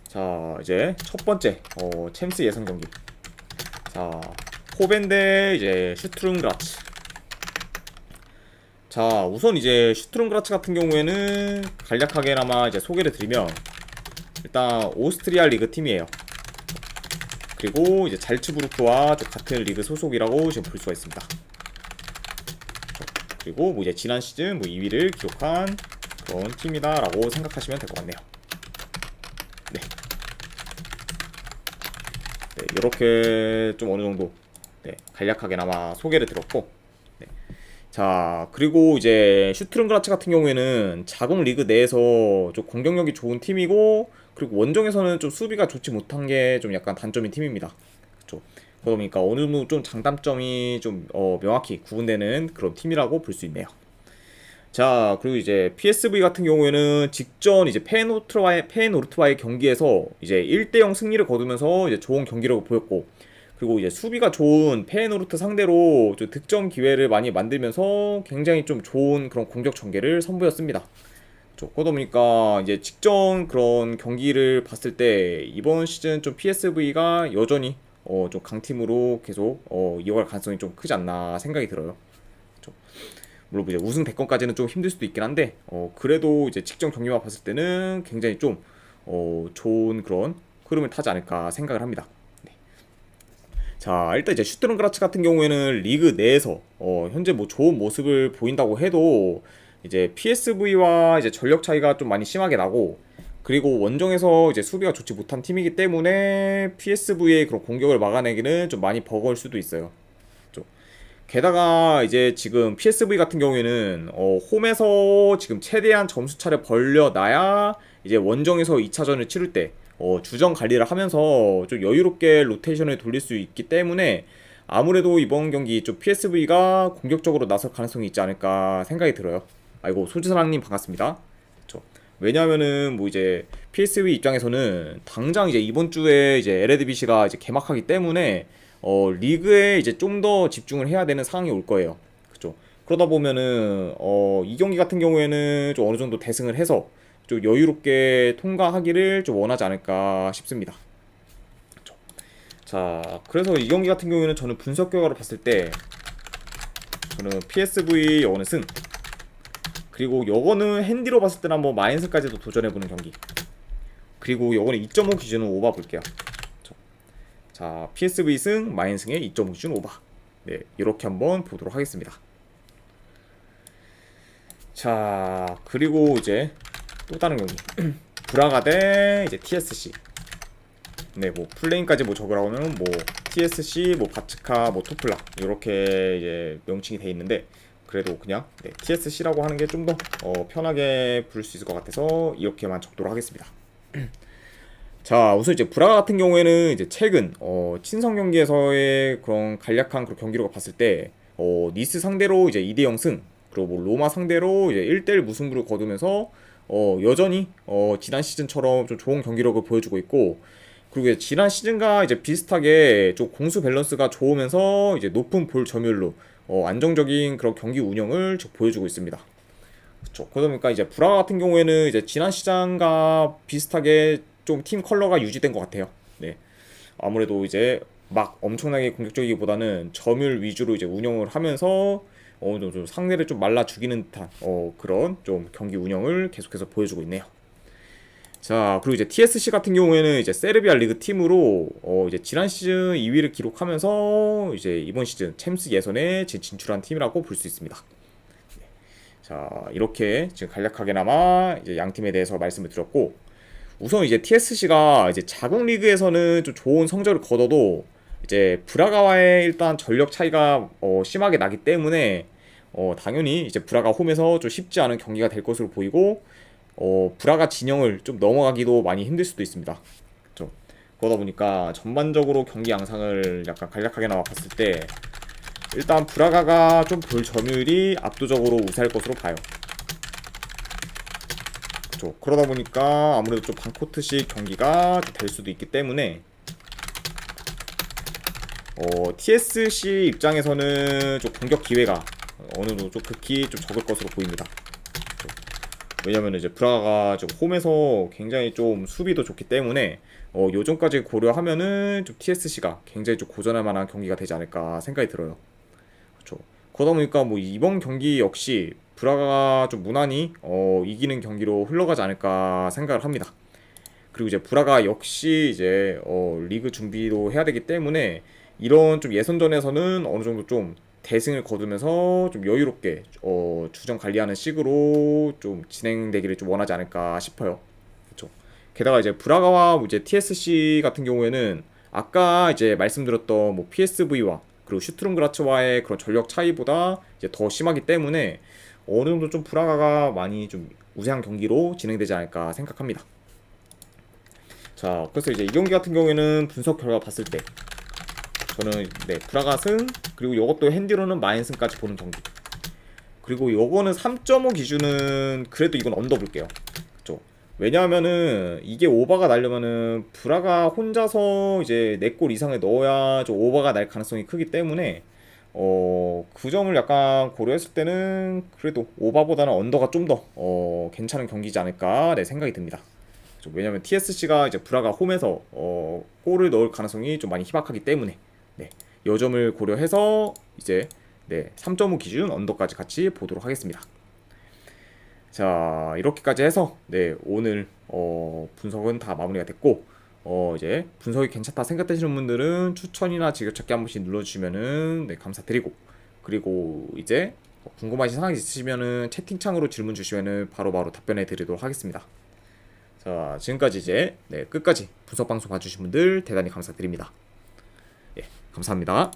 자, 이제 첫 번째 챔스 예선 경기. 자, 호벤 대 이제 슈투룬그라츠. 자, 우선 이제 슈투룬그라츠 같은 경우에는 간략하게나마 이제 소개를 드리면, 일단 오스트리아 리그 팀이에요. 그리고 이제 잘츠부르크와 같은 리그 소속이라고 지금 볼 수가 있습니다. 그리고 뭐 이제 지난 시즌 뭐 2위를 기록한 그런 팀이다라고 생각하시면 될 것 같네요. 네. 네, 이렇게 좀 어느 정도 간략하게나마 소개를 드렸고, 네. 자, 그리고 이제 슈트룬그라츠 같은 경우에는 자국 리그 내에서 좀 공격력이 좋은 팀이고, 그리고 원정에서는 좀 수비가 좋지 못한 게 좀 약간 단점인 팀입니다. 그렇죠. 그러다 보니까 어느 정도 좀 장단점이 좀 명확히 구분되는 그런 팀이라고 볼 수 있네요. 자, 그리고 이제 PSV 같은 경우에는 직전 이제 페예노르트와의 경기에서 이제 1대0 승리를 거두면서 이제 좋은 경기력을 보였고, 그리고 이제 수비가 좋은 페예노르트 상대로 좀 득점 기회를 많이 만들면서 굉장히 좀 좋은 그런 공격 전개를 선보였습니다. 그러다 보니까 이제 직전 그런 경기를 봤을 때 이번 시즌 좀 PSV가 여전히 좀 강팀으로 계속 이어갈 가능성이 좀 크지 않나 생각이 들어요. 물론 이제 우승 대권까지는 좀 힘들 수도 있긴 한데, 그래도 이제 직전 경기만 봤을 때는 굉장히 좀 좋은 그런 흐름을 타지 않을까 생각을 합니다. 네. 자, 일단 이제 슈트룬그라츠 같은 경우에는 리그 내에서 현재 뭐 좋은 모습을 보인다고 해도 이제 PSV와 이제 전력 차이가 좀 많이 심하게 나고, 그리고 원정에서 이제 수비가 좋지 못한 팀이기 때문에 PSV의 그런 공격을 막아내기는 좀 많이 버거울 수도 있어요. 게다가 이제 지금 PSV 같은 경우에는 홈에서 지금 최대한 점수차를 벌려놔야 이제 원정에서 2차전을 치를 때 주전 관리를 하면서 좀 여유롭게 로테이션을 돌릴 수 있기 때문에, 아무래도 이번 경기 좀 PSV가 공격적으로 나설 가능성이 있지 않을까 생각이 들어요. 아이고, 소지사랑님 반갑습니다. 그쵸. 왜냐하면은 뭐 이제 PSV 입장에서는 당장 이제 이번 주에 이제 LADBC가 이제 개막하기 때문에 리그에 이제 좀 더 집중을 해야 되는 상황이 올 거예요. 그죠? 그러다 보면은 이 경기 같은 경우에는 좀 어느 정도 대승을 해서 좀 여유롭게 통과하기를 좀 원하지 않을까 싶습니다. 그죠? 자, 그래서 이 경기 같은 경우에는 저는 분석 결과를 봤을 때 저는 PSV 요거는 승, 그리고 요거는 핸디로 봤을 때는 한번 마인스까지도 도전해보는 경기, 그리고 요거는 2.5 기준으로 오바 볼게요. 자, PSV 승, 마인 승의 2.5 기준 오바. 네, 이렇게 한번 보도록 하겠습니다. 자, 그리고 이제 또 다른 경기. 브라가 대 이제 TSC. 네, 뭐 플레인까지 뭐 적으라고 하면 뭐 TSC, 뭐 바츠카, 뭐 토플라 이렇게 이제 명칭이 돼 있는데, 그래도 그냥 TSC라고 하는 게 좀 더 편하게 부를 수 있을 것 같아서 이렇게만 적도록 하겠습니다. 자, 우선 이제 브라가 같은 경우에는 이제 최근 친선 경기에서의 그런 간략한 그런 경기력을 봤을 때 니스 상대로 이제 2대0 승, 그리고 뭐 로마 상대로 이제 1대1 무승부를 거두면서 여전히 지난 시즌처럼 좀 좋은 경기력을 보여주고 있고, 그리고 이제 지난 시즌과 이제 비슷하게 좀 공수 밸런스가 좋으면서 이제 높은 볼 점유율로 안정적인 그런 경기 운영을 보여주고 있습니다. 그렇죠. 그러다 보니까 이제 브라가 같은 경우에는 이제 지난 시즌과 비슷하게 좀 팀 컬러가 유지된 것 같아요. 네. 아무래도 이제 막 엄청나게 공격적이기보다는 점유율 위주로 이제 운영을 하면서 어느 정도 상대를 좀 말라 죽이는 듯한 그런 좀 경기 운영을 계속해서 보여주고 있네요. 자, 그리고 이제 TSC 같은 경우에는 이제 세르비아 리그 팀으로 이제 지난 시즌 2위를 기록하면서 이제 이번 시즌 챔스 예선에 진출한 팀이라고 볼 수 있습니다. 네. 자, 이렇게 지금 간략하게나마 이제 양 팀에 대해서 말씀을 드렸고, 우선 이제 TSC가 이제 자국 리그에서는 좀 좋은 성적을 거둬도 이제 브라가와의 일단 전력 차이가 심하게 나기 때문에 당연히 이제 브라가 홈에서 좀 쉽지 않은 경기가 될 것으로 보이고, 브라가 진영을 좀 넘어가기도 많이 힘들 수도 있습니다. 그렇죠? 그러다 보니까 전반적으로 경기 양상을 약간 간략하게나마 봤을 때 일단 브라가가 좀 볼 점유율이 압도적으로 우세할 것으로 봐요. 그러다 보니까 아무래도 좀 반코트식 경기가 될 수도 있기 때문에 TSC 입장에서는 좀 공격 기회가 어느 정도 좀 극히 좀 적을 것으로 보입니다. 왜냐면 이제 브라가가 좀 홈에서 굉장히 좀 수비도 좋기 때문에 요점까지 고려하면은 좀 TSC가 굉장히 좀 고전할 만한 경기가 되지 않을까 생각이 들어요. 그렇죠. 그러다 보니까 뭐 이번 경기 역시 브라가가 좀 무난히 이기는 경기로 흘러가지 않을까 생각을 합니다. 그리고 이제 브라가 역시 이제 리그 준비도 해야 되기 때문에 이런 좀 예선전에서는 어느 정도 좀 대승을 거두면서 좀 여유롭게 주전 관리하는 식으로 좀 진행되기를 좀 원하지 않을까 싶어요. 그렇죠. 게다가 이제 브라가와 이제 TSC 같은 경우에는 아까 이제 말씀드렸던 뭐 PSV와 그리고 슈트룸그라츠와의 그런 전력 차이보다 이제 더 심하기 때문에 어느 정도 좀 브라가가 많이 좀 우세한 경기로 진행되지 않을까 생각합니다. 자, 그래서 이제 이 경기 같은 경우에는 분석 결과 봤을 때 저는 네, 브라가 승, 그리고 이것도 핸디로는 마인승까지 보는 경기. 그리고 요거는 3.5 기준은 그래도 이건 언더 볼게요. 그쵸? 왜냐하면은 이게 오버가 나려면은 브라가 혼자서 이제 4골 이상을 넣어야 좀 오버가 날 가능성이 크기 때문에 그 점을 약간 고려했을 때는 그래도 오버보다는 언더가 좀 더 괜찮은 경기지 않을까 네, 생각이 듭니다. 왜냐면 TSC가 이제 브라가 홈에서 골을 넣을 가능성이 좀 많이 희박하기 때문에 네, 이 점을 고려해서 이제 네, 3.5 기준 언더까지 같이 보도록 하겠습니다. 자, 이렇게까지 해서 네, 오늘 분석은 다 마무리가 됐고 이제 분석이 괜찮다 생각되시는 분들은 추천이나 즐겨찾기 한 번씩 눌러주시면은 네, 감사드리고, 그리고 이제 궁금하신 사항이 있으시면은 채팅창으로 질문 주시면은 바로바로 답변해 드리도록 하겠습니다. 자, 지금까지 이제 네, 끝까지 분석 방송 봐주신 분들 대단히 감사드립니다. 예, 감사합니다.